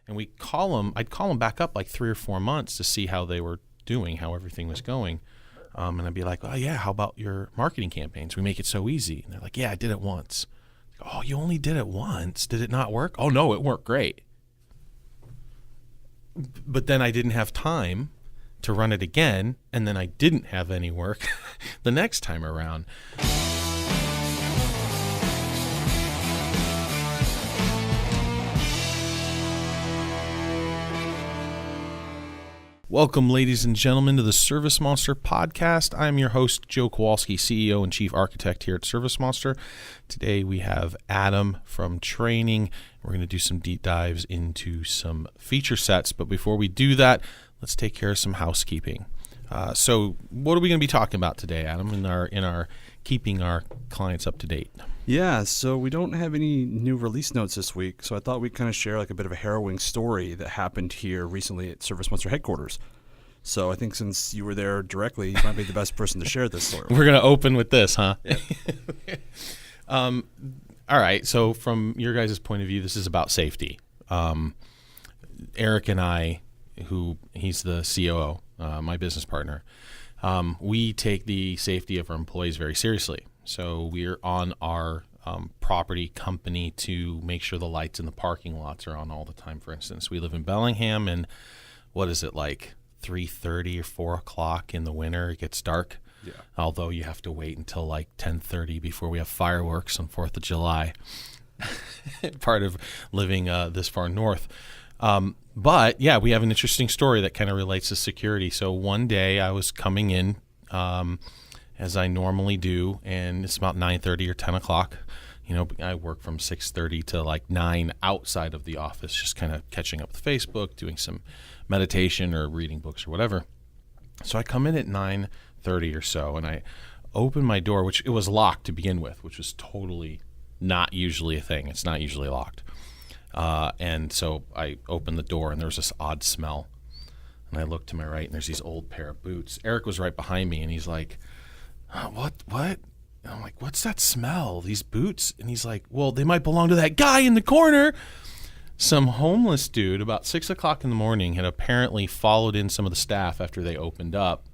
And I'd call them back up like 3 or 4 months to see how they were doing, how everything was going. And I'd be like, oh, yeah, how about your marketing campaigns? We make it so easy. And they're like, yeah, I did it once. Oh, you only did it once? Did it not work? Oh, no, it worked great. But then I didn't have time to run it again, and then I didn't have any work the next time around. Welcome, ladies and gentlemen, to the ServiceMonster podcast. I'm your host, Joe Kowalski, CEO and Chief Architect here at ServiceMonster. Today we have Adam from training. We're going to do some deep dives into some feature sets, but before we do that, let's take care of some housekeeping. So what are we going to be talking about today, Adam, in our keeping our clients up to date? Yeah, so we don't have any new release notes this week, so I thought we'd kind of share like a bit of a harrowing story that happened here recently at ServiceMonster headquarters. So I think since you were there directly, you might be the best person to share this story. We're going to open with this, huh? Yeah. All right, so from your guys' point of view, this is about safety. Eric and I, he's the COO, my business partner, we take the safety of our employees very seriously. So we're on our property company to make sure the lights in the parking lots are on all the time. For instance, we live in Bellingham, and what is it, like 3:30 or 4 o'clock in the winter? It gets dark. Yeah. Although Although you have to wait until like 10:30 before we have fireworks on 4th of July. Part of living this far north. But yeah, we have an interesting story that kind of relates to security. So one day I was coming in, as I normally do, and it's about 9:30 or 10 o'clock. You know, I work from 6:30 to like 9 outside of the office, just kind of catching up with Facebook, doing some meditation or reading books or whatever. So I come in at 9:30 or so, and I open my door, which it was locked to begin with, which was totally not usually a thing. It's not usually locked. And so I opened the door, and there was this odd smell. And I looked to my right, and there's these old pair of boots. Eric was right behind me, and he's like, what? And I'm like, what's that smell? These boots? And he's like, well, they might belong to that guy in the corner. Some homeless dude about 6 o'clock in the morning had apparently followed in some of the staff after they opened up.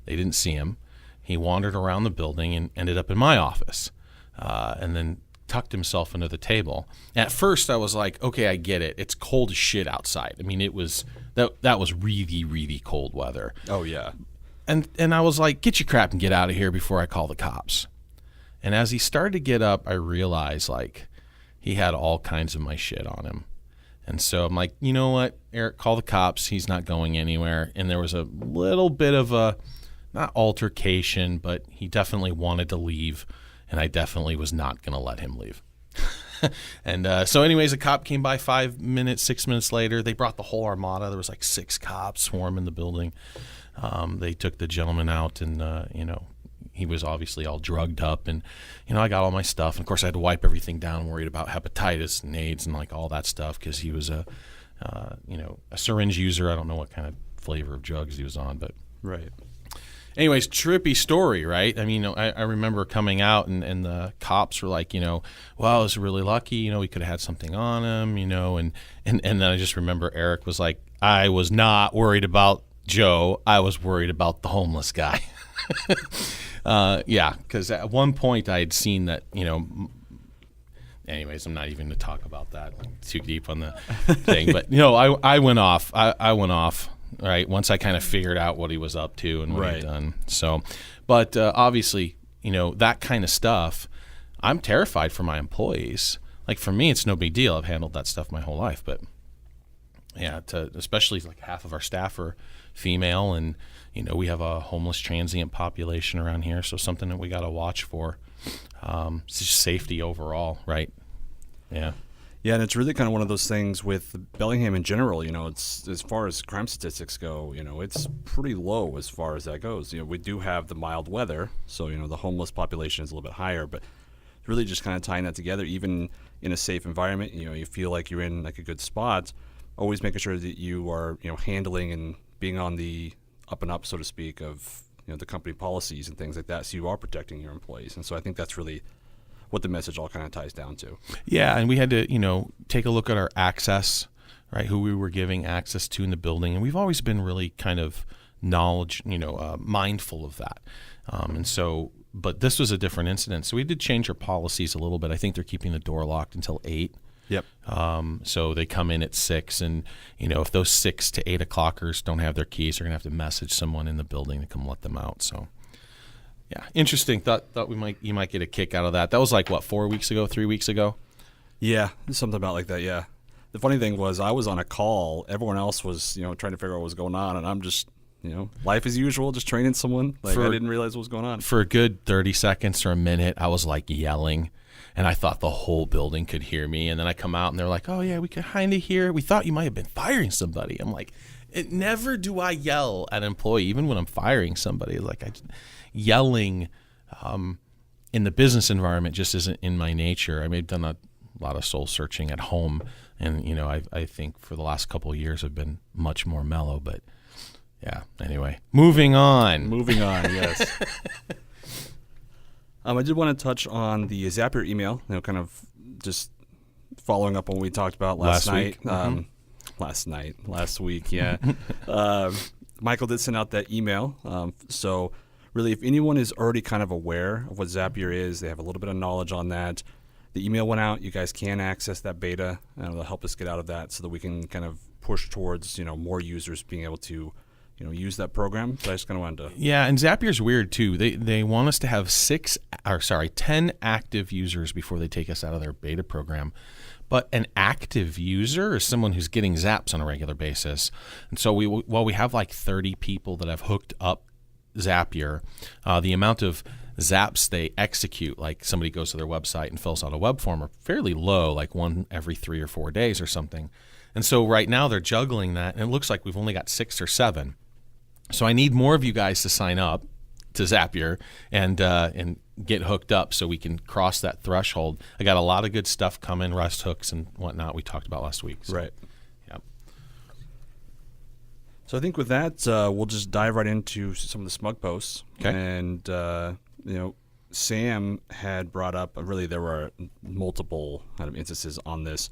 They didn't see him. He wandered around the building and ended up in my office, and then tucked himself under the table. At first, I was like, okay, I get it. It's cold as shit outside. I mean, it was that was really, really cold weather. Oh, yeah. And I was like, get your crap and get out of here before I call the cops. And as he started to get up, I realized, like, he had all kinds of my shit on him. And so I'm like, you know what, Eric, call the cops. He's not going anywhere. And there was a little bit of a, not altercation, but he definitely wanted to leave. And I definitely was not going to let him leave. And so anyways, a cop came by 6 minutes later. They brought the whole armada. There was like 6 cops swarming the building. They took the gentleman out, and, he was obviously all drugged up. And, I got all my stuff. And, of course, I had to wipe everything down, worried about hepatitis and AIDS and, like, all that stuff, because he was a syringe user. I don't know what kind of flavor of drugs he was on, but. Right. Anyways, trippy story, right? I mean, I remember coming out, and the cops were like, well, I was really lucky, we could have had something on him, and then I just remember Eric was like, I was not worried about Joe. I was worried about the homeless guy. Yeah, because at one point I had seen that, anyways, I'm not even going to talk about that, too deep on the thing. But, I went off. I went off. Right, once I kind of figured out what he was up to and what he'd done. So, but obviously, that kind of stuff, I'm terrified for my employees. Like, for me, it's no big deal. I've handled that stuff my whole life. But, yeah, especially like half of our staff are female, and, we have a homeless transient population around here. So something that we got to watch for. It's just safety overall, right? Yeah. Yeah, and it's really kind of one of those things with Bellingham in general. It's as far as crime statistics go, it's pretty low as far as that goes. We do have the mild weather, so the homeless population is a little bit higher, but really just kind of tying that together, even in a safe environment, you feel like you're in like a good spot. Always making sure that you are handling and being on the up and up, so to speak, of the company policies and things like that. So you are protecting your employees, and so I think that's really what the message all kind of ties down to. Yeah, and we had to, take a look at our access right, who we were giving access to in the building. And we've always been really kind of mindful of that. But this was a different incident. So we did change our policies a little bit. I think they're keeping the door locked until 8. Yep. So they come in at 6, and if those 6 to 8 o'clockers don't have their keys, they're gonna have to message someone in the building to come let them out. So yeah, interesting. Thought you might get a kick out of that. That was like what, 4 weeks ago, 3 weeks ago? Yeah, something about like that. Yeah. The funny thing was, I was on a call. Everyone else was trying to figure out what was going on, and I'm just life as usual, just training someone. Like, I didn't realize what was going on. For a good 30 seconds or a minute, I was like yelling. And I thought the whole building could hear me. And then I come out and they're like, oh, yeah, we could kind of hear. We thought you might have been firing somebody. I'm like, never do I yell at an employee, even when I'm firing somebody. Like, yelling in the business environment just isn't in my nature. I may have done a lot of soul searching at home. And, I think for the last couple of years I've been much more mellow. But, yeah, anyway, moving on. Yes. I did want to touch on the Zapier email, kind of just following up on what we talked about last night. Last week, yeah. Michael did send out that email. So really, if anyone is already kind of aware of what Zapier is, they have a little bit of knowledge on that. The email went out. You guys can access that beta, and it'll help us get out of that so that we can kind of push towards, more users being able to use that program. So I just kind of wanted to. Yeah, and Zapier's weird too. They want us to have 10 active users before they take us out of their beta program. But an active user is someone who's getting zaps on a regular basis. And so while we have like 30 people that have hooked up Zapier, the amount of zaps they execute, like somebody goes to their website and fills out a web form, are fairly low, like one every 3 or 4 days or something. And so right now they're juggling that, and it looks like we've only got 6 or 7. So I need more of you guys to sign up to Zapier and get hooked up so we can cross that threshold. I got a lot of good stuff coming, REST hooks and whatnot we talked about last week. So, right. Yep. So I think with that, we'll just dive right into some of the SMUG posts. Okay. And, Sam had brought up, really there were multiple kind of instances on this.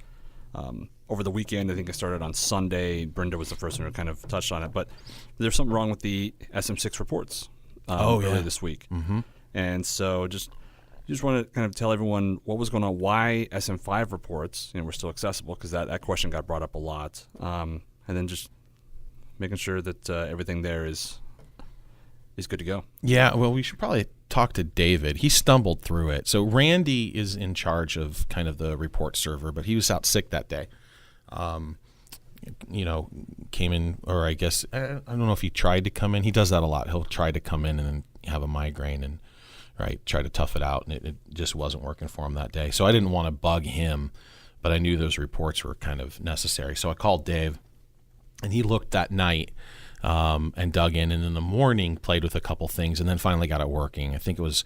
Over the weekend, I think it started on Sunday. Brenda was the first one who kind of touched on it. But there's something wrong with the SM6 reports earlier this week. Mm-hmm. And so just want to kind of tell everyone what was going on, why SM5 reports were still accessible, because that question got brought up a lot. And then just making sure that everything there is good to go. Yeah, well, we should probably talk to David. He stumbled through it. So Randy is in charge of kind of the report server, but he was out sick that day. Came in, or I guess, I don't know if he tried to come in. He does that a lot. He'll try to come in and then have a migraine and try to tough it out, and it just wasn't working for him that day. So I didn't want to bug him, but I knew those reports were kind of necessary. So I called Dave, and he looked that night and dug in, and in the morning played with a couple things, and then finally got it working. I think it was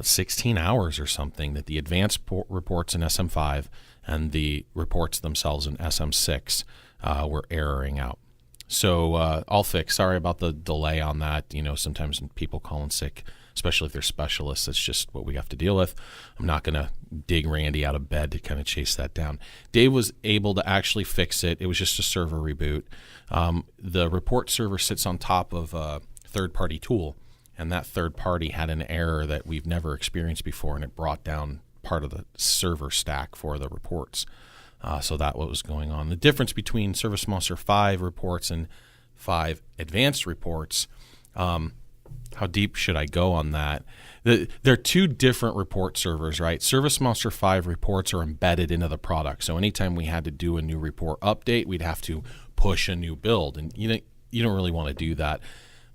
16 hours or something that the advanced reports in SM5 and the reports themselves in SM6 were erroring out. So all fixed. Sorry about the delay on that. Sometimes people calling sick, especially if they're specialists, that's just what we have to deal with. I'm not going to dig Randy out of bed to kind of chase that down. Dave was able to actually fix it. It was just a server reboot. The report server sits on top of a third-party tool, and that third party had an error that we've never experienced before, and it brought down part of the server stack for the reports. So that what was going on. The difference between ServiceMonster 5 reports and 5 advanced reports, how deep should I go on that? There are 2 different report servers, right? ServiceMonster 5 reports are embedded into the product. So anytime we had to do a new report update, we'd have to push a new build. And you don't really want to do that.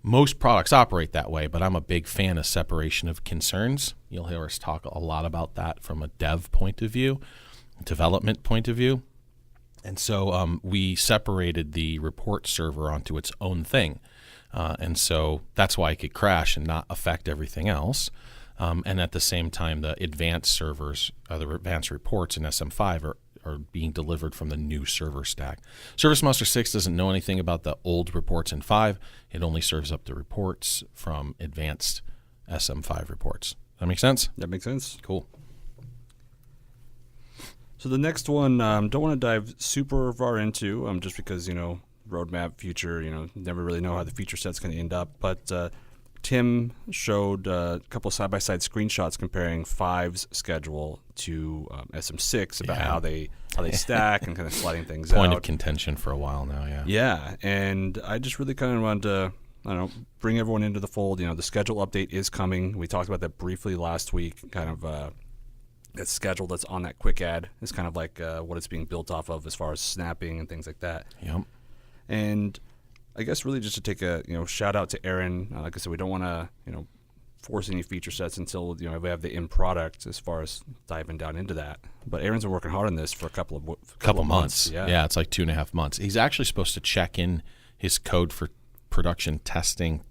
Most products operate that way, but I'm a big fan of separation of concerns. You'll hear us talk a lot about that from a dev point of view, development point of view. And so we separated the report server onto its own thing. And so that's why it could crash and not affect everything else. And at the same time, the advanced servers, the advanced reports in SM5 are being delivered from the new server stack. ServiceMonster 6 doesn't know anything about the old reports in 5. It only serves up the reports from advanced SM5 reports. Does that make sense? That makes sense. Cool. So the next one, don't want to dive super far into, just because, roadmap, future, never really know how the feature set's going to end up. But Tim showed a couple of side-by-side screenshots comparing 5's schedule to SM6 about how they stack and kind of sliding things out. Point of contention for a while now, yeah. Yeah, and I just really kind of wanted to, bring everyone into the fold. The schedule update is coming. We talked about that briefly last week, kind of that schedule that's on that quick add is kind of like what it's being built off of as far as snapping and things like that. Yep. And I guess really just to take a shout out to Aaron. Like I said, we don't want to force any feature sets until we have the end product as far as diving down into that. But Aaron's been working hard on this for a couple of months. Yeah, it's like 2.5 months. He's actually supposed to check in his code for production testing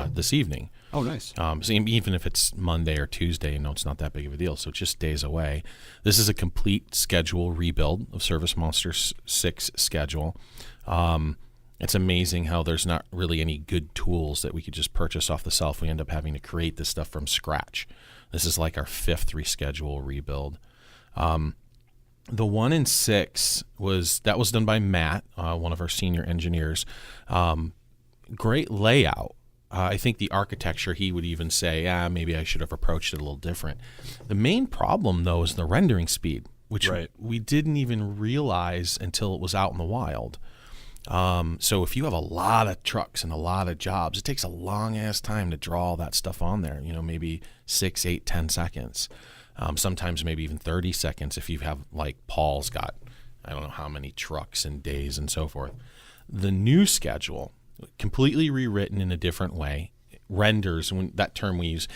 this evening. Oh, nice. So even if it's Monday or Tuesday, it's not that big of a deal. So it's just days away. This is a complete schedule rebuild of ServiceMonster 6 schedule. It's amazing how there's not really any good tools that we could just purchase off the shelf. We end up having to create this stuff from scratch. This is like our 5th reschedule rebuild. The 1 and 6 was done by Matt, one of our senior engineers. Great layout. I think the architecture, he would even say, maybe I should have approached it a little different. The main problem, though, is the rendering speed, which we didn't even realize until it was out in the wild. So if you have a lot of trucks and a lot of jobs, it takes a long-ass time to draw all that stuff on there, maybe 6, 8, 10 seconds. Sometimes maybe even 30 seconds if you have, like, Paul's got, I don't know how many trucks and days and so forth. The new schedule, completely rewritten in a different way, renders, when that term we use,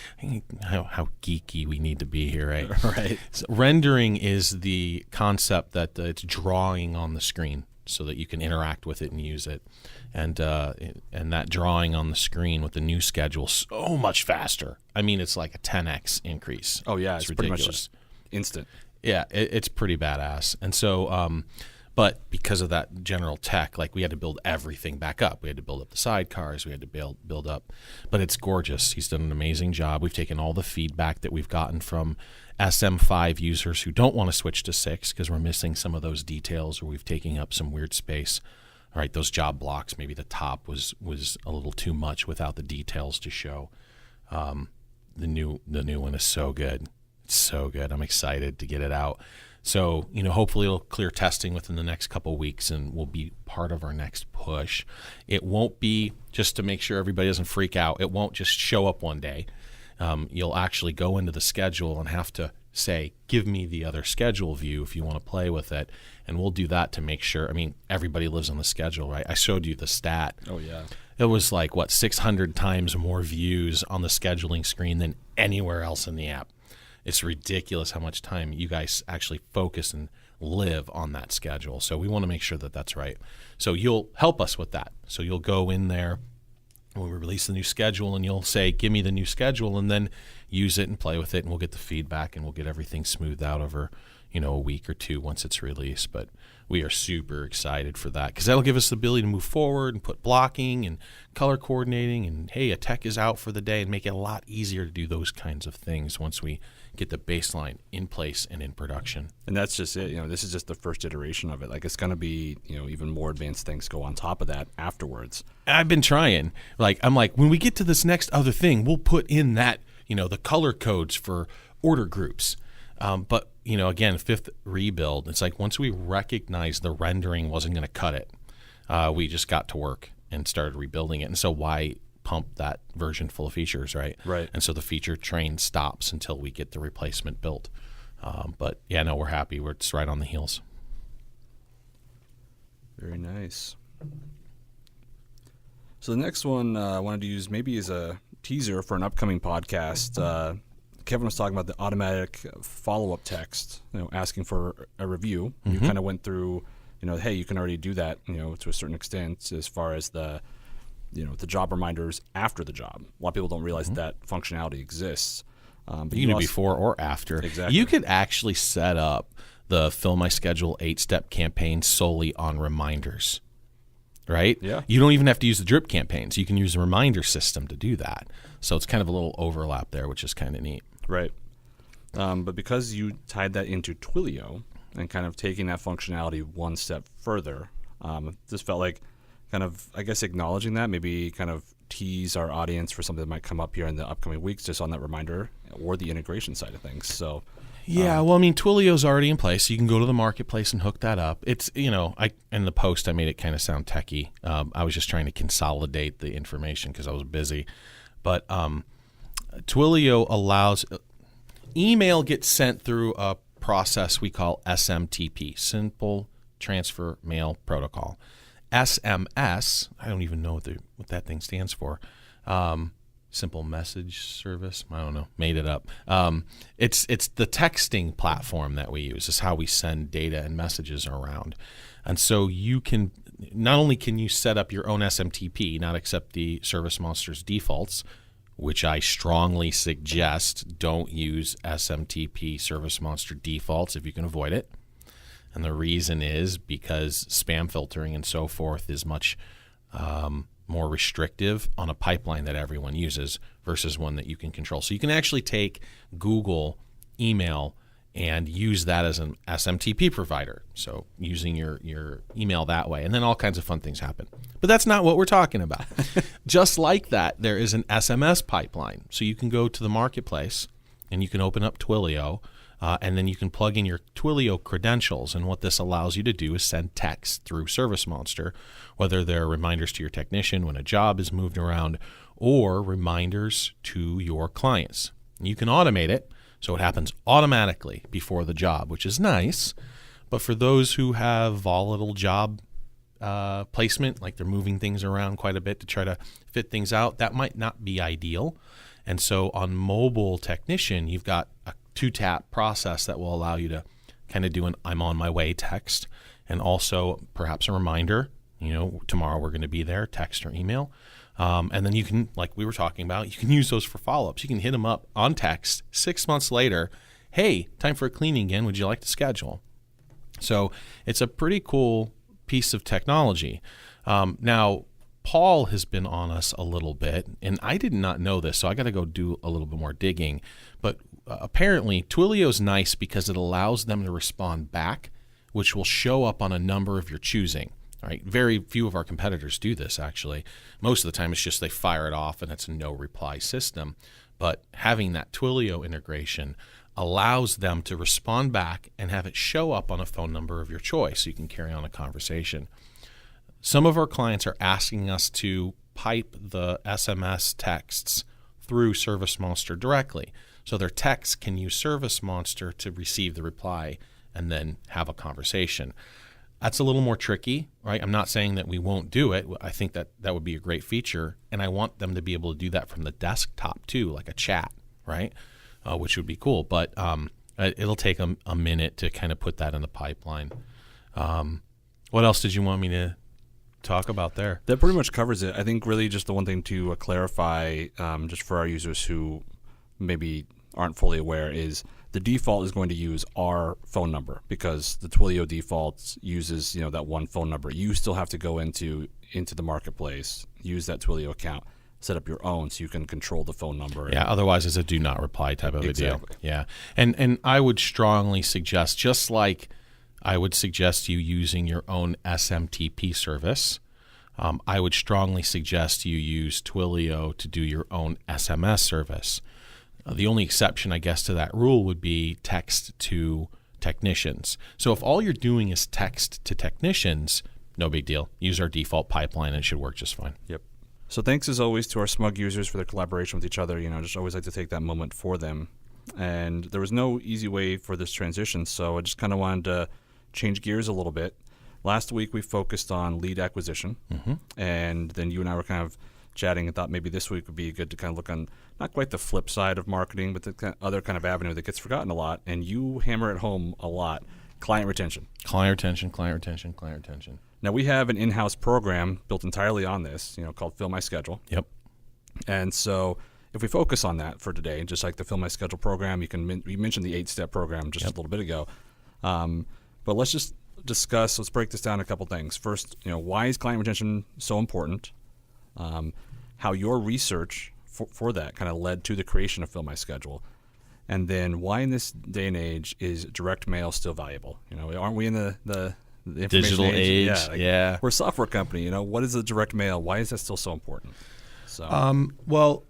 how geeky we need to be here, right? Right. So rendering is the concept that it's drawing on the screen so that you can interact with it and use it. And that drawing on the screen with the new schedule, so much faster. I mean, it's like a 10x increase. Oh, yeah. It's ridiculous. Pretty much instant. Yeah, it's pretty badass. And so, but because of that general tech, like we had to build everything back up. We had to build up the sidecars. We had to build up. But it's gorgeous. He's done an amazing job. We've taken all the feedback that we've gotten from SM5 users who don't want to switch to 6 because we're missing some of those details or we've taken up some weird space. All right, those job blocks, maybe the top was a little too much without the details to show. The new one is so good. It's so good. I'm excited to get it out. So, hopefully it'll clear testing within the next couple of weeks and will be part of our next push. It won't be, just to make sure everybody doesn't freak out, it won't just show up one day. You'll actually go into the schedule and have to say, give me the other schedule view if you want to play with it. And we'll do that to make sure. I mean, everybody lives on the schedule, right? I showed you the stat. Oh, yeah. It was like, 600 times more views on the scheduling screen than anywhere else in the app. It's ridiculous how much time you guys actually focus and live on that schedule. So we want to make sure that that's right. So you'll help us with that. So you'll go in there when we release the new schedule and you'll say, give me the new schedule, and then use it and play with it, and we'll get the feedback and we'll get everything smoothed out over, a week or two once it's released. But we are super excited for that because that'll give us the ability to move forward and put blocking and color coordinating and, hey, a tech is out for the day, and make it a lot easier to do those kinds of things once we get the baseline in place and in production. And that's just it. This is just the first iteration of it. Like, it's going to be, even more advanced things go on top of that afterwards. I've been trying. I'm like, when we get to this next other thing, we'll put in that, the color codes for order groups. But, again, 5th rebuild, it's like once we recognized the rendering wasn't going to cut it, we just got to work and started rebuilding it. And so why pump that version full of features, right? Right. And so the feature train stops until we get the replacement built. But, yeah, no, we're happy. We're just right on the heels. Very nice. So the next one I wanted to use maybe as a teaser for an upcoming podcast. Kevin was talking about the automatic follow-up text, asking for a review. Mm-hmm. You kind of went through, hey, you can already do that, to a certain extent as far as the job reminders after the job. A lot of people don't realize that functionality exists. But you can do before or after. Exactly. You could actually set up the FillMySchedule 8-step campaign solely on reminders, right? Yeah. You don't even have to use the drip campaigns. You can use the reminder system to do that. So it's kind of a little overlap there, which is kind of neat. Right. But because you tied that into Twilio, and kind of taking that functionality one step further. This felt like kind of, I guess, acknowledging that, maybe kind of tease our audience for something that might come up here in the upcoming weeks, just on that reminder or the integration side of things. So, yeah, well, I mean, Twilio's already in place. So you can go to the marketplace and hook that up. It's, in the post, I made it kind of sound techie. I was just trying to consolidate the information because I was busy. But Twilio allows email gets sent through a process we call SMTP, Simple Transfer Mail Protocol. SMS, I don't even know what that thing stands for. Simple Message Service. I don't know. Made it up. It's the texting platform that we use. Is how we send data and messages around. And so you can not only can you set up your own SMTP, not accept the ServiceMonster's defaults, which I strongly suggest don't use SMTP ServiceMonster defaults if you can avoid it. And the reason is because spam filtering and so forth is much more restrictive on a pipeline that everyone uses versus one that you can control. So you can actually take Google email and use that as an SMTP provider. So using your email that way, and then all kinds of fun things happen. But that's not what we're talking about. Just like that, there is an SMS pipeline. So you can go to the marketplace and you can open up Twilio, and then you can plug in your Twilio credentials. And what this allows you to do is send text through ServiceMonster, whether they're reminders to your technician when a job is moved around or reminders to your clients. You can automate it so it happens automatically before the job, which is nice. But for those who have volatile job placement, like they're moving things around quite a bit to try to fit things out, that might not be ideal. And so on mobile technician, you've got a 2-tap process that will allow you to kind of do an I'm on my way text, and also perhaps a reminder, tomorrow we're going to be there, text or email. And then you can, like we were talking about, you can use those for follow-ups. You can hit them up on text 6 months later. Hey, time for a cleaning again. Would you like to schedule? So it's a pretty cool piece of technology. Now, Paul has been on us a little bit, and I did not know this, so I got to go do a little bit more digging. But apparently, Twilio's nice because it allows them to respond back, which will show up on a number of your choosing. Right? Very few of our competitors do this, actually. Most of the time, it's just they fire it off, and it's a no-reply system. But having that Twilio integration allows them to respond back and have it show up on a phone number of your choice so you can carry on a conversation. Some of our clients are asking us to pipe the SMS texts through ServiceMonster directly. So their text can use ServiceMonster to receive the reply and then have a conversation. That's a little more tricky, right? I'm not saying that we won't do it. I think that would be a great feature, and I want them to be able to do that from the desktop too, like a chat, right? Which would be cool, but it'll take a minute to kind of put that in the pipeline. What else did you want me to talk about there? That pretty much covers it. I think really just the one thing to clarify, just for our users who maybe aren't fully aware, is the default is going to use our phone number because the Twilio default uses that one phone number. You still have to go into the marketplace, use that Twilio account, set up your own so you can control the phone number. Yeah, otherwise it's a do not reply type of Exactly. a deal. Yeah, and I would strongly suggest, just like I would suggest you using your own SMTP service, I would strongly suggest you use Twilio to do your own SMS service. The only exception, I guess, to that rule would be text to technicians. So if all you're doing is text to technicians, no big deal. Use our default pipeline and it should work just fine. Yep. So thanks as always to our SMUG users for their collaboration with each other. Just always like to take that moment for them. And there was no easy way for this transition, so I just kind of wanted to change gears a little bit. Last week we focused on lead acquisition, and then you and I were kind of chatting and thought maybe this week would be good to kind of look on not quite the flip side of marketing, but the other kind of avenue that gets forgotten a lot, and you hammer it home a lot: client retention. Client retention, client retention, client retention. Now we have an in-house program built entirely on this, called FillMySchedule. Yep. And so if we focus on that for today, just like the FillMySchedule program, you mentioned the 8-step program just a little bit ago, but let's just let's break this down a couple things. First, why is client retention so important? How your research for that kind of led to the creation of FillMySchedule, And then why in this day and age is direct mail still valuable? Aren't we in the information Digital age? Yeah, Yeah. We're a software company. What is the direct mail? Why is that still so important? So Well,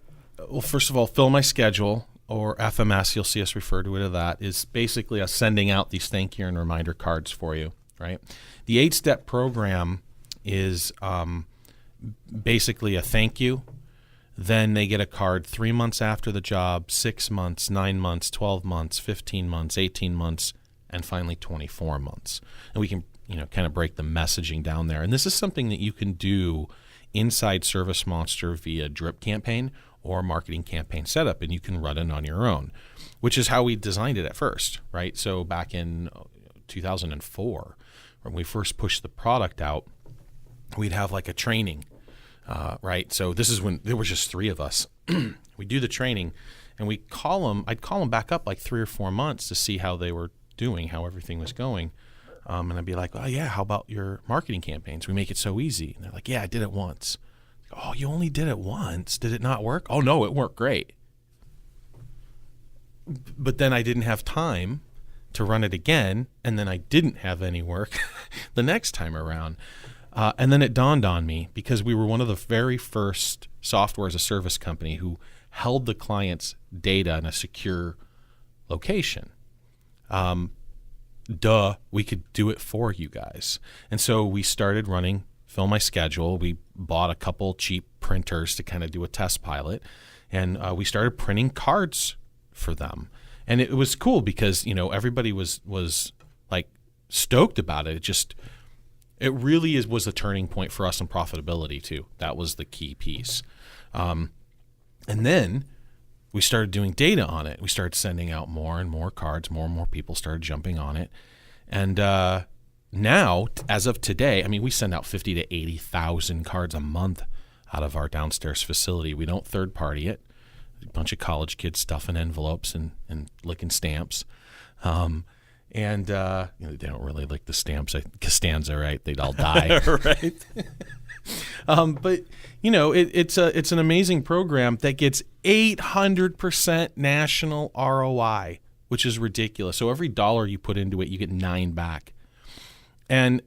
first of all, FillMySchedule, or FMS, you'll see us refer to it as that, is basically us sending out these thank you and reminder cards for you, right? The 8-step program is basically a thank you. Then they get a card 3 months after the job, 6 months, 9 months, 12 months, 15 months, 18 months, and finally 24 months. And we can, kind of break the messaging down there. And this is something that you can do inside ServiceMonster via drip campaign or marketing campaign setup, and you can run it on your own, which is how we designed it at first, right? So back in 2004, when we first pushed the product out, we'd have like a training, right? So this is when there was just 3 of us. We do the training, and I'd call them back up like 3 or 4 months to see how they were doing, how everything was going. And I'd be like, oh yeah, how about your marketing campaigns? We make it so easy. And they're like, yeah, I did it once. Oh, you only did it once? Did it not work? Oh no, it worked great. But then I didn't have time to run it again, and then I didn't have any work the next time around. And then it dawned on me, because we were one of the very first software as a service company who held the client's data in a secure location. We could do it for you guys. And so we started running FillMySchedule. We bought a couple cheap printers to kind of do a test pilot, and we started printing cards for them. And it was cool because, everybody was like stoked about it. It really was a turning point for us in profitability too. That was the key piece. And then we started doing data on it. We started sending out more and more cards. More and more people started jumping on it. And now, as of today, we send out 50 to 80,000 cards a month out of our downstairs facility. We don't third party it. A bunch of college kids stuffing envelopes and licking stamps. They don't really lick the stamps. Costanza, right? They'd all die. Right. But it's an amazing program that gets 800% national ROI, which is ridiculous. So every $1 you put into it, you get 9 back. And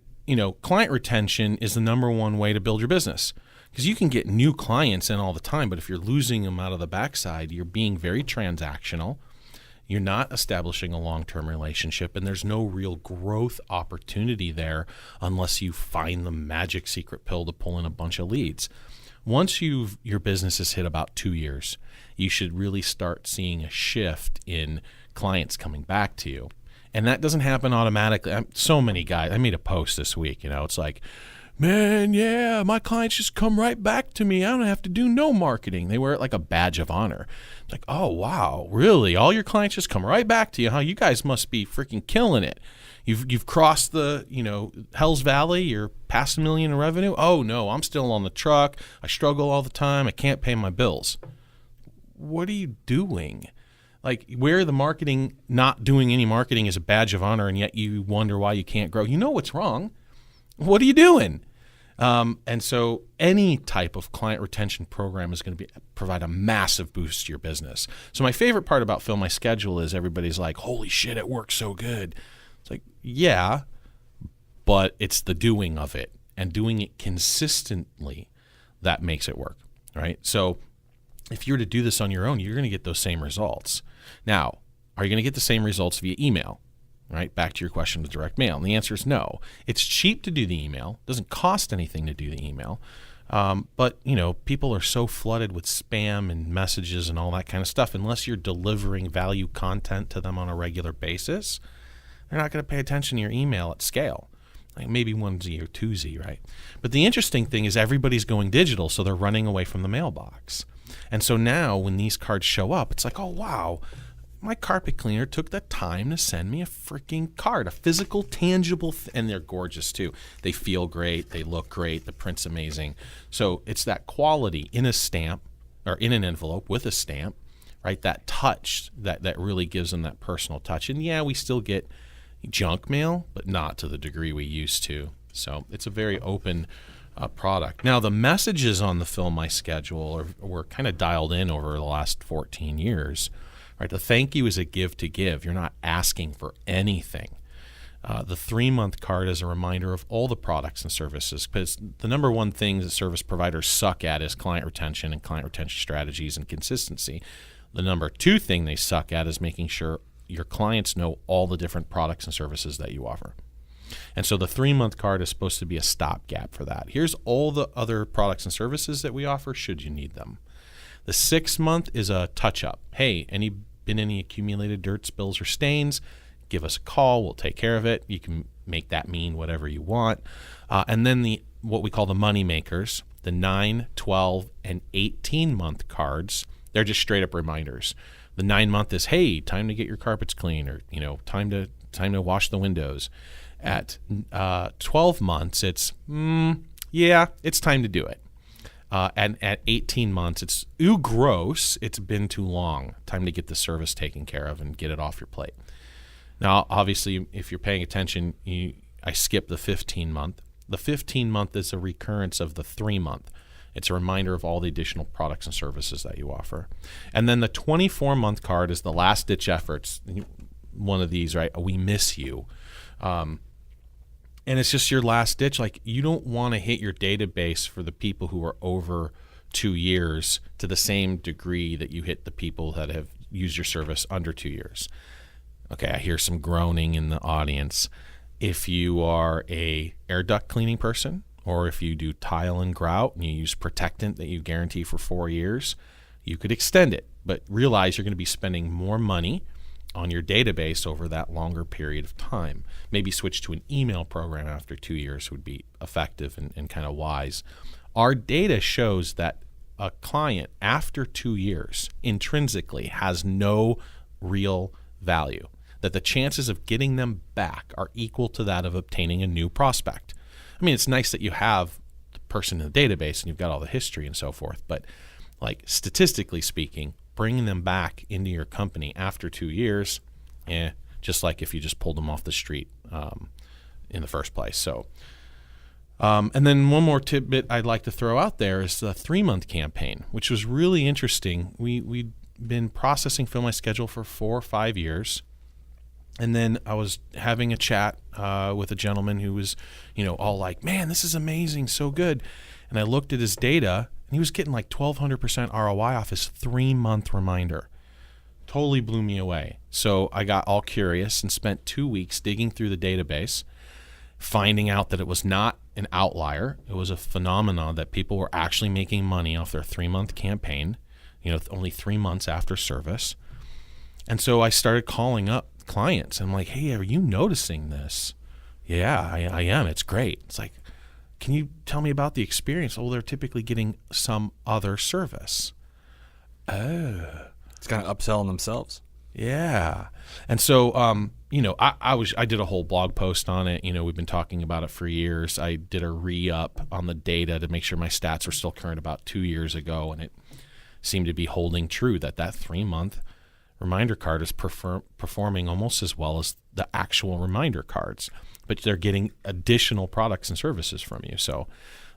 client retention is the number one way to build your business, because you can get new clients in all the time, but if you're losing them out of the backside, you're being very transactional. You're not establishing a long-term relationship, and there's no real growth opportunity there unless you find the magic secret pill to pull in a bunch of leads. Once your business has hit about 2 years, you should really start seeing a shift in clients coming back to you. And that doesn't happen automatically. So many guys, I made a post this week, it's like, man, yeah, my clients just come right back to me. I don't have to do no marketing. They wear it like a badge of honor. It's like, oh, wow, really? All your clients just come right back to you, huh? You guys must be freaking killing it. You've crossed the, Hell's Valley. You're past $1 million in revenue. Oh, no, I'm still on the truck. I struggle all the time. I can't pay my bills. What are you doing? Like, where the marketing, not doing any marketing is a badge of honor, and yet you wonder why you can't grow. You know what's wrong. What are you doing? And so any type of client retention program is going to provide a massive boost to your business. So my favorite part about FillMySchedule is everybody's like, holy shit, it works so good. It's like, yeah, but it's the doing of it and doing it consistently that makes it work, right? So if you were to do this on your own, you're going to get those same results. Now, are you going to get the same results via email? Right? Back to your question with direct mail. And the answer is no. It's cheap to do the email. It doesn't cost anything to do the email. But, people are so flooded with spam and messages and all that kind of stuff. Unless you're delivering value content to them on a regular basis, they're not going to pay attention to your email at scale. Like maybe onesie or twosie, right? But the interesting thing is everybody's going digital, so they're running away from the mailbox. And so now when these cards show up, it's like, oh, wow, my carpet cleaner took the time to send me a freaking card, a physical, tangible, and they're gorgeous too. They feel great. They look great. The print's amazing. So it's that quality in a stamp or in an envelope with a stamp, right? That touch that really gives them that personal touch. And yeah, we still get junk mail, but not to the degree we used to. So it's a very open product. Now, the messages on the FillMySchedule were kind of dialed in over the last 14 years. right? The thank you is a give to give. You're not asking for anything. The 3-month card is a reminder of all the products and services, because the number one thing that service providers suck at is client retention and client retention strategies and consistency. The number 2 thing they suck at is making sure your clients know all the different products and services that you offer. And so the 3-month card is supposed to be a stopgap for that. Here's all the other products and services that we offer should you need them. The 6-month is a touch-up. Hey, been any accumulated dirt, spills, or stains? Give us a call. We'll take care of it. You can make that mean whatever you want. And then what we call the money makers, the 9, 12, and 18-month cards, they're just straight up reminders. The 9-month is, hey, time to get your carpets clean, or time to wash the windows. At 12 months, it's it's time to do it. And at 18 months, it's gross. It's been too long. Time to get the service taken care of and get it off your plate. Now, obviously, if you're paying attention, I skipped the 15-month. The 15-month is a recurrence of the 3-month. It's a reminder of all the additional products and services that you offer. And then the 24-month card is the last-ditch efforts. One of these, right? We miss you. And it's just your last ditch. Like, you don't want to hit your database for the people who are over 2 years to the same degree that you hit the people that have used your service under 2 years. Okay, I hear some groaning in the audience. If you are a air duct cleaning person, or if you do tile and grout and you use protectant that you guarantee for 4 years, you could extend it. But realize you're going to be spending more money on your database over that longer period of time. Maybe switch to an email program after 2 years would be effective and kind of wise. Our data shows that a client after 2 years intrinsically has no real value, that the chances of getting them back are equal to that of obtaining a new prospect. I mean, it's nice that you have the person in the database and you've got all the history and so forth, but like statistically speaking, bringing them back into your company after 2 years, just like if you just pulled them off the street in the first place. So, and then one more tidbit I'd like to throw out there is the 3-month campaign, which was really interesting. We'd been processing FillMySchedule for 4 or 5 years. And then I was having a chat with a gentleman who was, all like, man, this is amazing, so good. And I looked at his data, and he was getting like 1,200% ROI off his 3-month reminder. Totally blew me away. So I got all curious and spent 2 weeks digging through the database, finding out that it was not an outlier. It was a phenomenon that people were actually making money off their 3-month campaign, only 3 months after service. And so I started calling up clients. I'm like, hey, are you noticing this? Yeah, I am. It's great. It's like, can you tell me about the experience? Oh, they're typically getting some other service. Oh. It's kind of upselling themselves. Yeah. And so, I did a whole blog post on it. We've been talking about it for years. I did a re-up on the data to make sure my stats were still current about 2 years ago, and it seemed to be holding true that 3-month reminder card is performing almost as well as the actual reminder cards, but they're getting additional products and services from you. So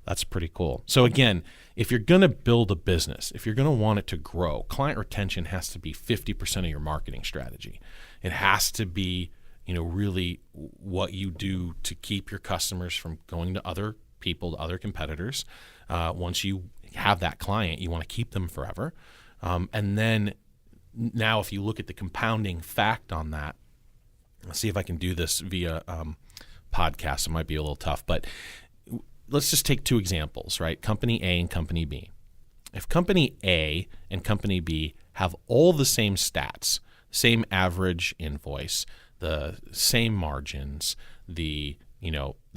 that's pretty cool. So again, if you're going to build a business, if you're going to want it to grow, client retention has to be 50% of your marketing strategy. It has to be, really what you do to keep your customers from going to other people, to other competitors. Once you have that client, you want to keep them forever. And then now, if you look at the compounding fact on that, let's see if I can do this via podcast. It might be a little tough, but let's just take 2 examples, right? Company A and Company B. If Company A and Company B have all the same stats, same average invoice, the same margins, the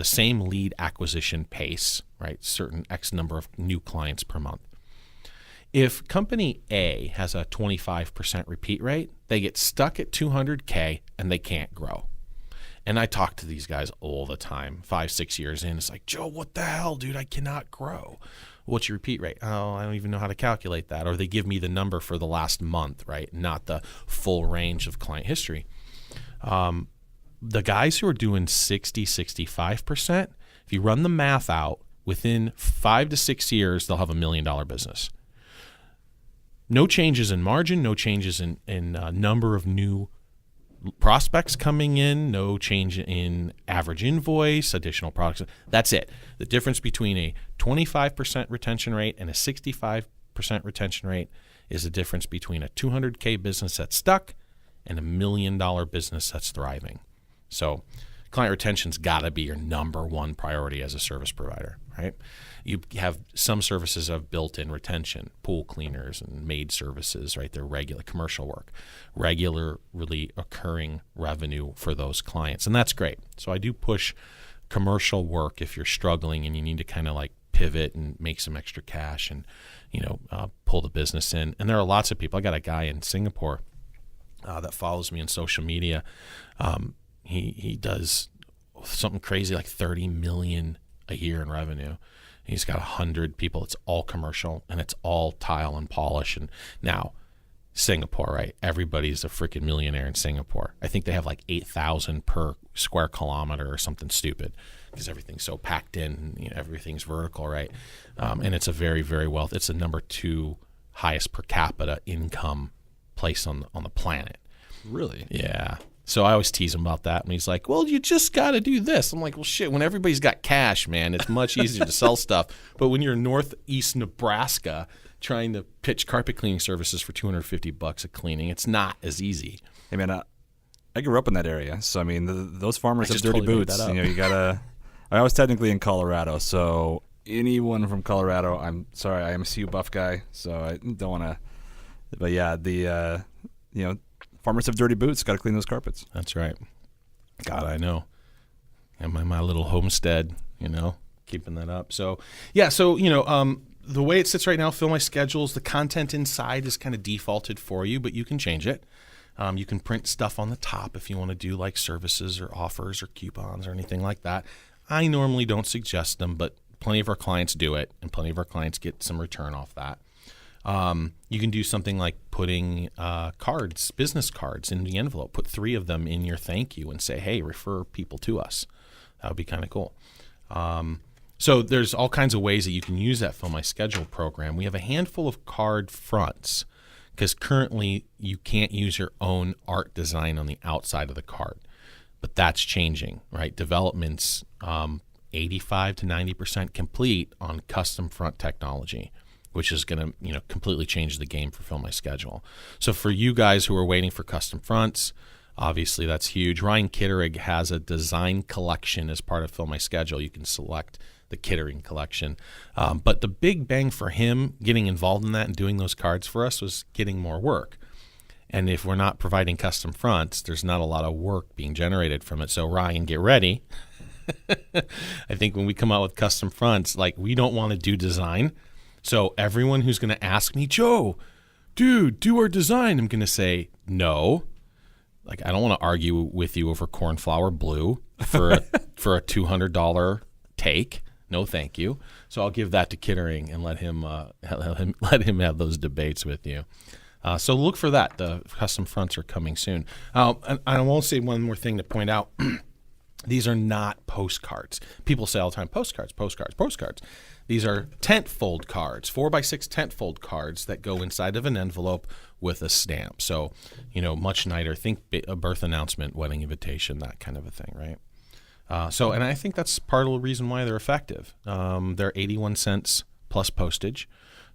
same lead acquisition pace, right? Certain X number of new clients per month. If Company A has a 25% repeat rate, they get stuck at 200K and they can't grow. And I talk to these guys all the time, 5-6 years in. It's like, Joe, what the hell, dude? I cannot grow. What's your repeat rate? Oh, I don't even know how to calculate that. Or they give me the number for the last month, right? Not the full range of client history. The guys who are doing 60, 65%, if you run the math out, within 5 to 6 years, they'll have $1 million business. No changes in margin, no changes in number of new prospects coming in, no change in average invoice, additional products. That's it. The difference between a 25% retention rate and a 65% retention rate is the difference between a $200K business that's stuck and $1 million business that's thriving. So client retention's got to be your number one priority as a service provider, right? You have some services have built-in retention, pool cleaners and maid services, right? They're regular commercial work, regularly occurring revenue for those clients, and that's great. So I do push commercial work if you're struggling and you need to kind of like pivot and make some extra cash and, pull the business in. And there are lots of people. I got a guy in Singapore that follows me on social media. He does something crazy like 30 million a year in revenue. He's got 100 people. It's all commercial and it's all tile and polish. And now Singapore, right? Everybody's a freaking millionaire in Singapore. I think they have like 8,000 per square kilometer or something stupid because everything's so packed in, everything's vertical, right? And it's a very, very it's the number 2 highest per capita income place on the planet. Really? Yeah. So I always tease him about that. And he's like, well, you just got to do this. I'm like, well, shit, when everybody's got cash, man, it's much easier to sell stuff. But when you're in northeast Nebraska trying to pitch carpet cleaning services for $250 a cleaning, it's not as easy. Hey, man, I grew up in that area. So, I mean, those farmers have dirty totally boots. You got to – I was technically in Colorado. So anyone from Colorado, I'm sorry, I am a CU Buff guy. So I don't want to – but, yeah, farmers have dirty boots. Got to clean those carpets. That's right. God, I know. And my little homestead, keeping that up. So, yeah, the way it sits right now, FillMySchedules, the content inside is kind of defaulted for you, but you can change it. You can print stuff on the top if you want to do like services or offers or coupons or anything like that. I normally don't suggest them, but plenty of our clients do it, and plenty of our clients get some return off that. You can do something like putting business cards in the envelope. Put 3 of them in your thank you and say, hey, refer people to us. That would be kind of cool. So there's all kinds of ways that you can use that FillMySchedule program. We have a handful of card fronts because currently you can't use your own art design on the outside of the card. But that's changing, right? Development's 85 to 90% complete on custom front technology, which is going to completely change the game for FillMySchedule. So for you guys who are waiting for custom fronts, obviously that's huge. Ryan Kitterig has a design collection as part of FillMySchedule. You can select the Kitterig collection. But the big bang for him getting involved in that and doing those cards for us was getting more work. And if we're not providing custom fronts, there's not a lot of work being generated from it. So Ryan, get ready. I think when we come out with custom fronts, like we don't want to do design. So everyone who's going to ask me, Joe, dude, do our design, I'm going to say no. Like I don't want to argue with you over cornflower blue for a $200 take. No, thank you. So I'll give that to Kitterig and let him have those debates with you. So look for that. The custom fronts are coming soon. And I won't say one more thing to point out. These are not postcards. People say all the time, postcards. These are tent fold cards, 4x6 tent fold cards that go inside of an envelope with a stamp. So, much nicer. Think a birth announcement, wedding invitation, that kind of a thing, right? And I think that's part of the reason why they're effective. They're 81 cents plus postage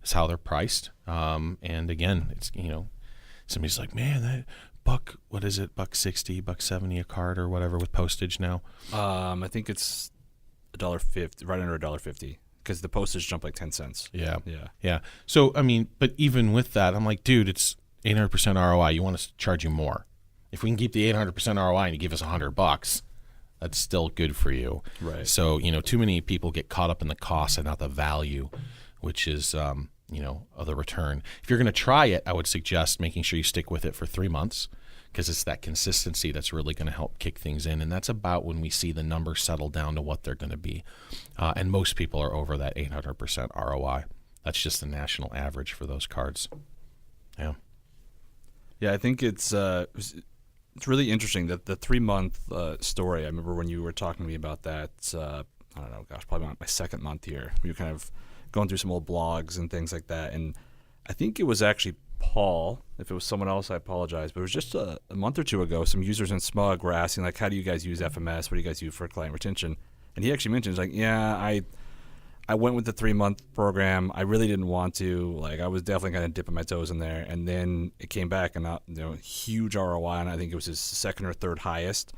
is how they're priced. And again, it's, somebody's like, man, that $1.60, $1.70 a card or whatever with postage now. I think it's $1.50, right under $1.50, because the postage jumped like 10 cents. Yeah. So, but even with that, I'm like, dude, it's 800% ROI. You want us to charge you more. If we can keep the 800% ROI and you give us $100, that's still good for you. Right. So, too many people get caught up in the cost and not the value, which is, of the return. If you're going to try it, I would suggest making sure you stick with it for 3 months, because it's that consistency that's really going to help kick things in. And that's about when we see the numbers settle down to what they're going to be. And most people are over that 800% ROI. That's just the national average for those cards. Yeah. Yeah, I think it's really interesting that the 3-month story. I remember when you were talking to me about that, I don't know, gosh, probably my second month here. We were kind of going through some old blogs and things like that. And I think it was actually Paul. If it was someone else, I apologize. But it was just a month or two ago, some users in SMUG were asking, like, how do you guys use FMS? What do you guys use for client retention? And he actually mentioned, like, yeah, I went with the 3-month program. I really didn't want to. Like, I was definitely kind of dipping my toes in there. And then it came back and, huge ROI. And I think it was his second or third highest.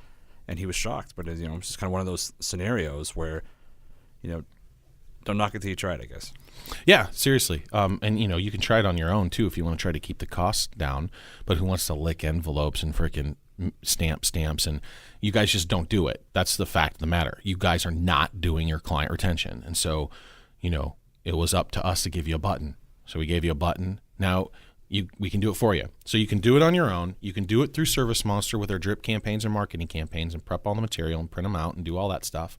And he was shocked. But, it's just kind of one of those scenarios where, don't knock it till you try it, I guess. Yeah, seriously. And, you can try it on your own, too, if you want to try to keep the costs down. But who wants to lick envelopes and freaking stamps? And you guys just don't do it. That's the fact of the matter. You guys are not doing your client retention. And so, it was up to us to give you a button. So we gave you a button. Now, we can do it for you. So you can do it on your own. You can do it through ServiceMonster with our drip campaigns and marketing campaigns and prep all the material and print them out and do all that stuff.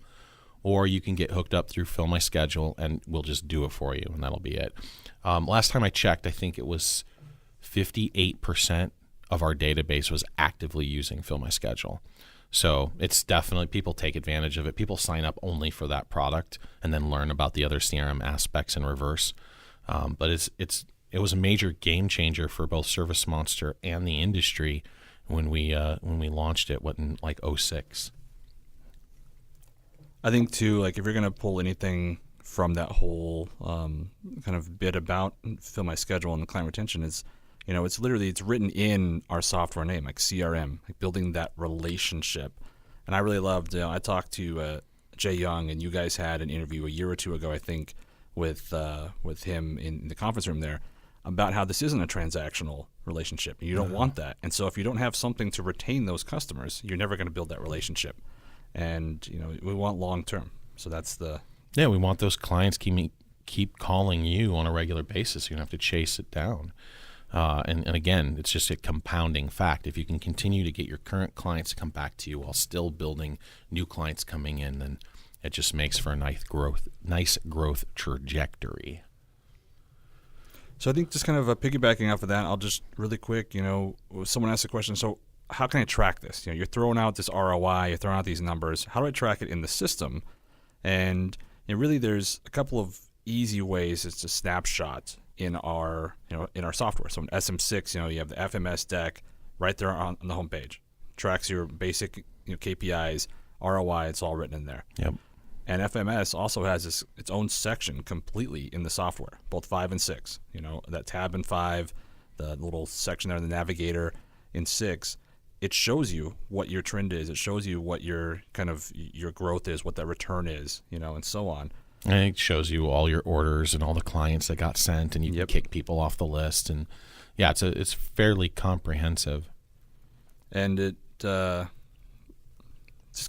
Or you can get hooked up through FillMySchedule, and we'll just do it for you, and that'll be it. Last time I checked, I think it was 58% of our database was actively using FillMySchedule. So it's definitely, people take advantage of it. People sign up only for that product and then learn about the other CRM aspects in reverse. But it was a major game changer for both ServiceMonster and the industry when we launched it in like 2006. I think too, like if you're gonna pull anything from that whole kind of bit about FillMySchedule and the client retention, it's written in our software name, like CRM, like building that relationship. And I really loved. I talked to Jay Young, and you guys had an interview a year or two ago, I think, with him in the conference room there, about how this isn't a transactional relationship. You don't want that, and so if you don't have something to retain those customers, you're never going to build that relationship. And we want long term. So that's we want those clients keep calling you on a regular basis. You don't have to chase it down. And again, it's just a compounding fact. If you can continue to get your current clients to come back to you while still building new clients coming in, then it just makes for a nice growth trajectory. So I think just kind of piggybacking off of that, I'll just really quick, someone asked a question. So how can I track this? You're throwing out this ROI, you're throwing out these numbers. How do I track it in the system? And really, there's a couple of easy ways. It's a snapshot in our software. So in SM6, you have the FMS deck right there on the homepage. Tracks your basic KPIs, ROI. It's all written in there. Yep. And FMS also has its own section completely in the software, both 5 and 6. That tab in 5, the little section there in the navigator in 6. It shows you what your trend is. It shows you what your growth is, what that return is, and so on. And it shows you all your orders and all the clients that got sent, and you can kick people off the list. And yeah, it's fairly comprehensive. And it just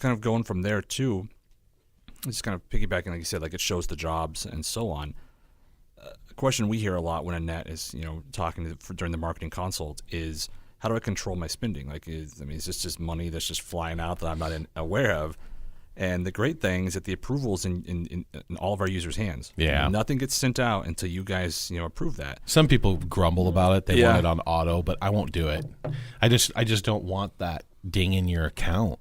kind of going from there too. Just kind of piggybacking, like you said, like it shows the jobs and so on. A question we hear a lot when Annette is talking during the marketing consult is, how do I control my spending? Like, is this just money that's just flying out that I'm not aware of? And the great thing is that the approval's in all of our users' hands. Yeah. Nothing gets sent out until you guys approve that. Some people grumble about it. They want it on auto, but I won't do it. I just don't want that ding in your account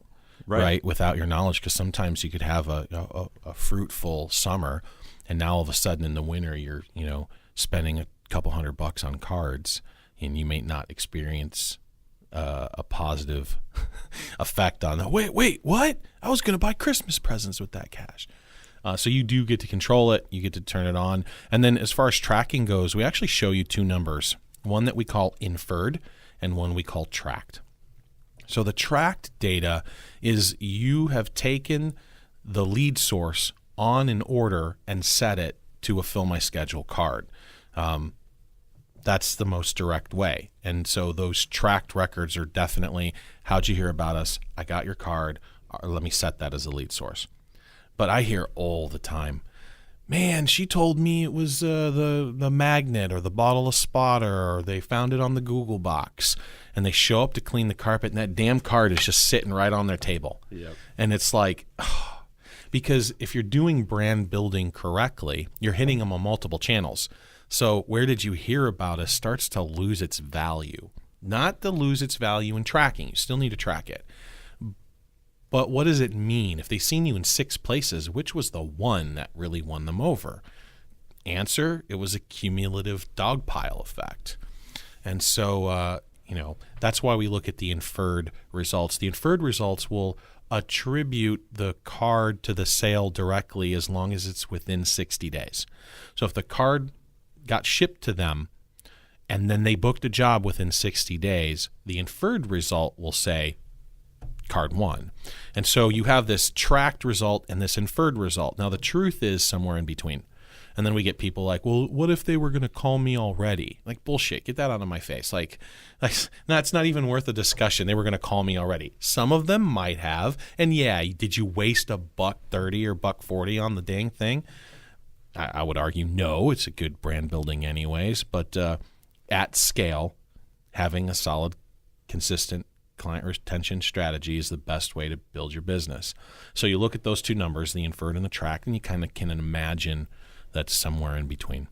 right without your knowledge, because sometimes you could have a fruitful summer, and now all of a sudden in the winter you're spending a couple $100 on cards, and you may not experience a positive effect on that. Wait, what? I was going to buy Christmas presents with that cash. So you do get to control it. You get to turn it on. And then as far as tracking goes, we actually show you 2 numbers, one that we call inferred and one we call tracked. So the tracked data is you have taken the lead source on an order and set it to a FillMySchedule card. That's the most direct way. And so those tracked records are definitely, how'd you hear about us? I got your card. Let me set that as a lead source. But I hear all the time, man, she told me it was the magnet or the bottle of spotter, or they found it on the Google box. And they show up to clean the carpet, and that damn card is just sitting right on their table. Yep. And it's like, because if you're doing brand building correctly, you're hitting them on multiple channels. So where did you hear about us starts to lose its value. Not to lose its value in tracking. You still need to track it. But what does it mean? If they've seen you in 6 places, which was the one that really won them over? answer, it was a cumulative dogpile effect. And so, that's why we look at the inferred results. The inferred results will attribute the card to the sale directly as long as it's within 60 days. So if the card got shipped to them and then they booked a job within 60 days, the inferred result will say card won. And so you have this tracked result and this inferred result. Now the truth is somewhere in between. And then we get people like, well, what if they were going to call me already? Like, bullshit, get that out of my face. Like that's not even worth a discussion. They were going to call me already. Some of them might have. And yeah, did you waste $130 or $140 on the dang thing? I would argue no, it's a good brand building anyways. But at scale, having a solid, consistent client retention strategy is the best way to build your business. So you look at those two numbers, the inferred and the tracked, and you kind of can imagine that's somewhere in between.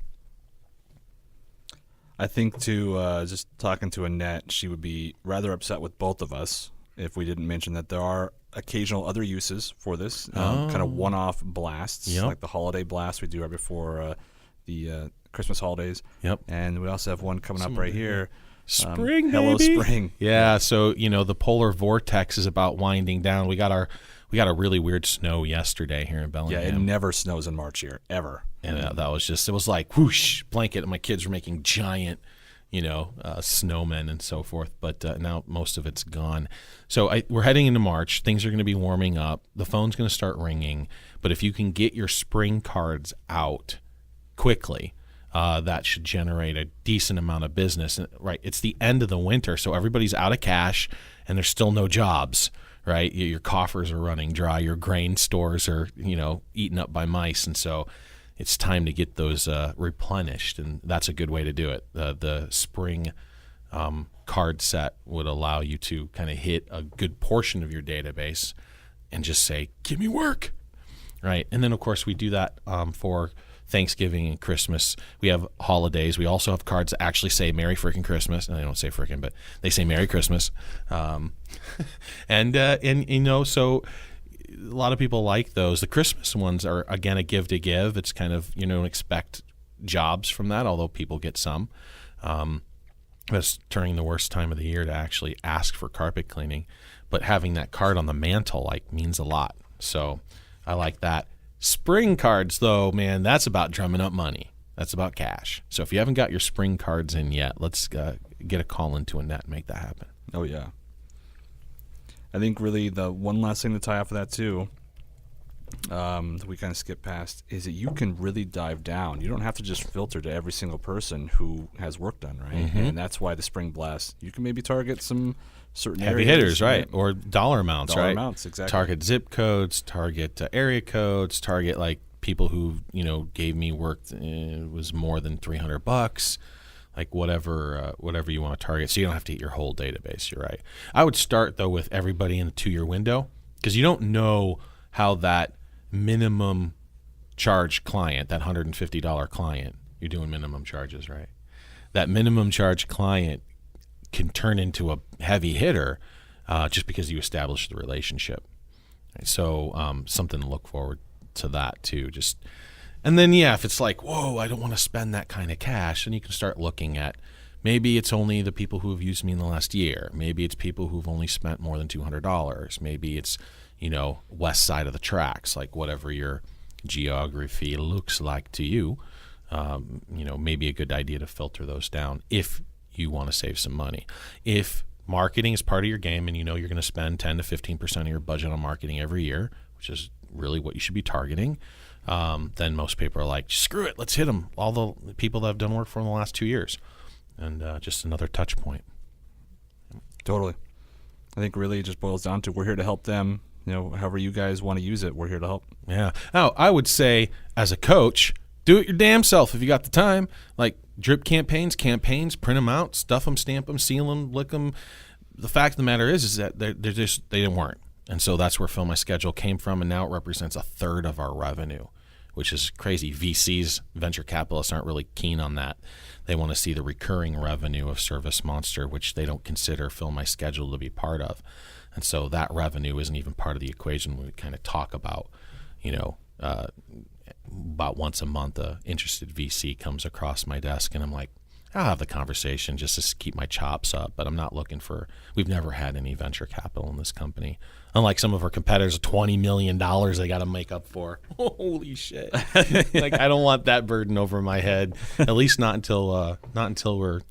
I think just talking to Annette, she would be rather upset with both of us if we didn't mention that there are occasional other uses for this, kind of one-off blasts, like the holiday blast we do right before the Christmas holidays. Yep. And we also have one coming up right here. Spring, hello, baby. spring. Yeah. So the polar vortex is about winding down. We got a really weird snow yesterday here in Bellingham. Yeah, it never snows in March here, ever. And that was it was like whoosh, blanket, and my kids were making giant, snowmen and so forth. But now most of it's gone. So we're heading into March. Things are going to be warming up. The phone's going to start ringing. But if you can get your spring cards out quickly, that should generate a decent amount of business. Right, it's the end of the winter, so everybody's out of cash, and there's still no jobs. Right, your coffers are running dry. Your grain stores are, eaten up by mice, and so it's time to get those replenished, and that's a good way to do it. The spring card set would allow you to kind of hit a good portion of your database and just say, "Give me work," right? And then, of course, we do that for Thanksgiving and Christmas. We have holidays. We also have cards that actually say Merry Frickin' Christmas. And they don't say frickin', but they say Merry Christmas. So a lot of people like those. The Christmas ones are, again, a give to give. It's kind of, expect jobs from that, although people get some. It's during the worst time of the year to actually ask for carpet cleaning. But having that card on the mantle, means a lot. So I like that. Spring cards, though, man, that's about drumming up money. That's about cash. So if you haven't got your spring cards in yet, let's get a call into Annette and make that happen. Oh, yeah. I think really the one last thing to tie off of that, too, that we kind of skipped past, is that you can really dive down. You don't have to just filter to every single person who has work done, right? Mm-hmm. And that's why the spring blast, you can maybe target some certain heavy areas, hitters, right? Or dollar amounts, right? Dollar amounts, exactly. Target zip codes, target area codes, target people who gave me work was more than $300, whatever you want to target. So you don't have to hit your whole database. You're right. I would start though with everybody in the 2-year window, because you don't know how that minimum charge client, that $150 client, you're doing minimum charges, right? That minimum charge client can turn into a heavy hitter just because you established the relationship. Right? So something to look forward to that too. And then, if it's like, whoa, I don't want to spend that kind of cash, then you can start looking at maybe it's only the people who have used me in the last year. Maybe it's people who've only spent more than $200. Maybe it's, west side of the tracks, whatever your geography looks like to you. Maybe a good idea to filter those down if you want to save some money. If marketing is part of your game and you're going to spend 10 to 15% of your budget on marketing every year, which is really what you should be targeting, then most people are like, screw it, let's hit them. All the people that have done work for them the last 2 years. And just another touch point. Totally. I think really it just boils down to we're here to help them. However you guys want to use it, we're here to help. Yeah. Now, I would say as a coach, do it your damn self if you got the time. Drip campaigns, print them out, stuff them, stamp them, seal them, lick them. The fact of the matter is that they weren't. And so that's where FillMySchedule came from, and now it represents 1/3 of our revenue, which is crazy. VCs, venture capitalists, aren't really keen on that. They want to see the recurring revenue of ServiceMonster, which they don't consider FillMySchedule to be part of. And so that revenue isn't even part of the equation when we kind of talk about, about once a month, a interested VC comes across my desk, and I'm like, I'll have the conversation just to keep my chops up, but I'm not looking for, we've never had any venture capital in this company. Unlike some of our competitors, $20 million they got to make up for. Holy shit. Like, I don't want that burden over my head, at least not until we're,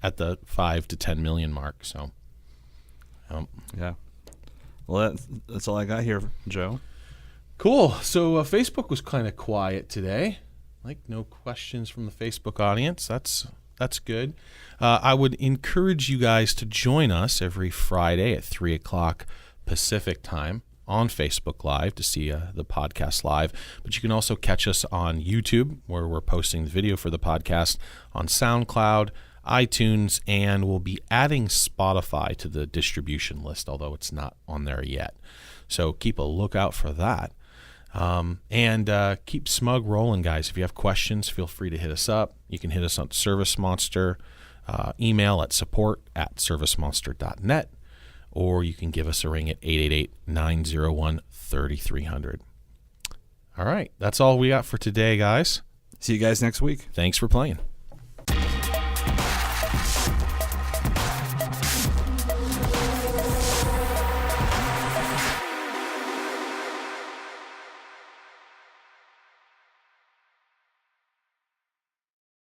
at the 5 to 10 million mark. So, yeah. Well, that's all I got here, Joe. Cool. So Facebook was kind of quiet today. Like, no questions from the Facebook audience. That's good. I would encourage you guys to join us every Friday at 3 o'clock Pacific time on Facebook Live to see the podcast live. But you can also catch us on YouTube, where we're posting the video for the podcast, on SoundCloud, iTunes, and we'll be adding Spotify to the distribution list, although it's not on there yet. So keep a lookout for that. And keep SMUG rolling, guys. If you have questions, feel free to hit us up. You can hit us on ServiceMonster, email at support@servicemonster.net, or you can give us a ring at 888-901-3300. All right, that's all we got for today, guys. See you guys next week. Thanks for playing.